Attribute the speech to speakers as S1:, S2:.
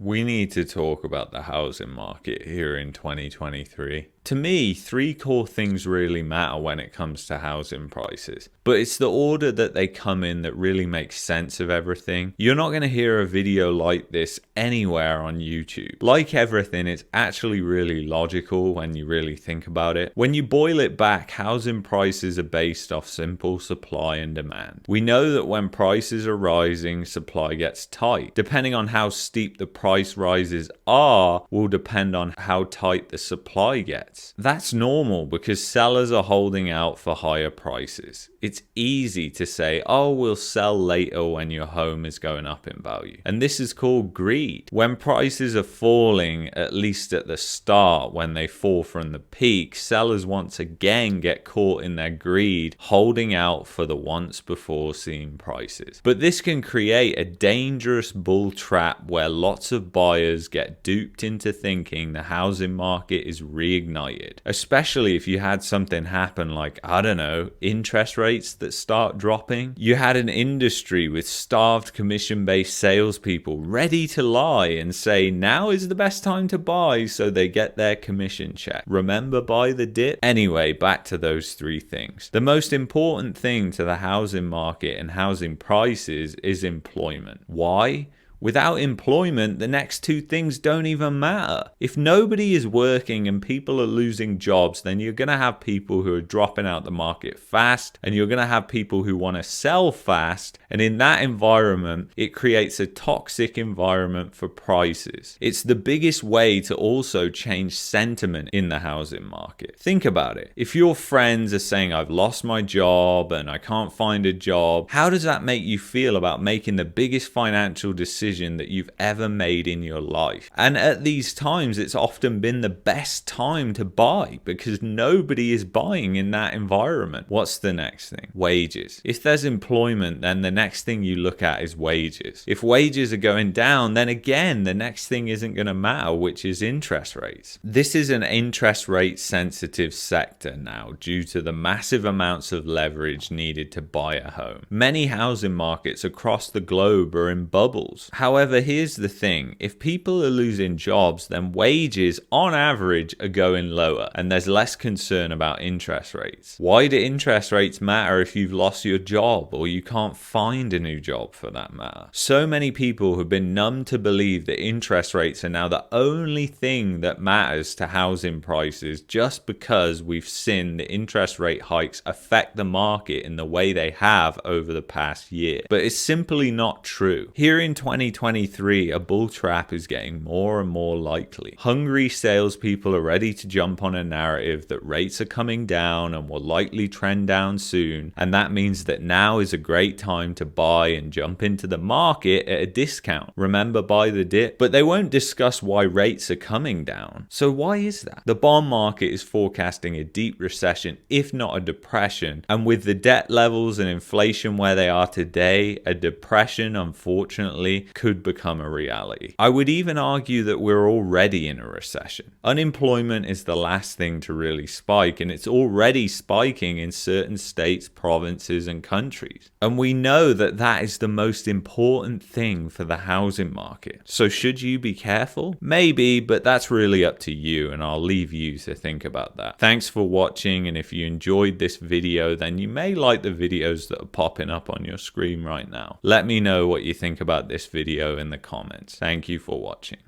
S1: We need to talk about the housing market here in 2023. To me, three core things really matter when it comes to housing prices, but it's the order that they come in that really makes sense of everything. You're not going to hear a video like this anywhere on YouTube. Like everything, it's actually really logical when you really think about it. When you boil it back, housing prices are based off simple supply and demand. We know that when prices are rising, supply gets tight. Depending on how steep the price rises are, will depend on how tight the supply gets. That's normal because sellers are holding out for higher prices. It's easy to say, oh, we'll sell later when your home is going up in value. And this is called greed. When prices are falling, at least at the start, when they fall from the peak, sellers once again get caught in their greed, holding out for the once before seen prices. But this can create a dangerous bull trap where lots of buyers get duped into thinking the housing market is reignited. Especially if you had something happen like, I don't know, interest rates that start dropping. You had an industry with starved commission-based salespeople ready to lie and say now is the best time to buy so they get their commission check. Remember, buy the dip? Anyway, back to those three things. The most important thing to the housing market and housing prices is employment. Why? Without employment, the next two things don't even matter. If nobody is working and people are losing jobs, then you're going to have people who are dropping out the market fast, and you're going to have people who want to sell fast. And in that environment, it creates a toxic environment for prices. It's the biggest way to also change sentiment in the housing market. Think about it. If your friends are saying, I've lost my job and I can't find a job, how does that make you feel about making the biggest financial decision that you've ever made in your life? And at these times, it's often been the best time to buy because nobody is buying in that environment. What's the next thing? Wages. If there's employment, then the next thing you look at is wages. If wages are going down, then again, the next thing isn't going to matter, which is interest rates. This is an interest rate sensitive sector now due to the massive amounts of leverage needed to buy a home. Many housing markets across the globe are in bubbles. However, here's the thing. If people are losing jobs, then wages on average are going lower and there's less concern about interest rates. Why do interest rates matter if you've lost your job or you can't find a new job for that matter? So many people have been numb to believe that interest rates are now the only thing that matters to housing prices just because we've seen the interest rate hikes affect the market in the way they have over the past year. But it's simply not true. Here in 2023, a bull trap is getting more and more likely. Hungry salespeople are ready to jump on a narrative that rates are coming down and will likely trend down soon, and that means that now is a great time to buy and jump into the market at a discount. Remember, buy the dip, but they won't discuss why rates are coming down. So why is that? The bond market is forecasting a deep recession, if not a depression, and with the debt levels and inflation where they are today, a depression, unfortunately, could become a reality. I would even argue that we're already in a recession. Unemployment is the last thing to really spike, and it's already spiking in certain states, provinces, and countries. And we know that that is the most important thing for the housing market. So should you be careful? Maybe, but that's really up to you, and I'll leave you to think about that. Thanks for watching, and if you enjoyed this video, then you may like the videos that are popping up on your screen right now. Let me know what you think about this video in the comments. Thank you for watching.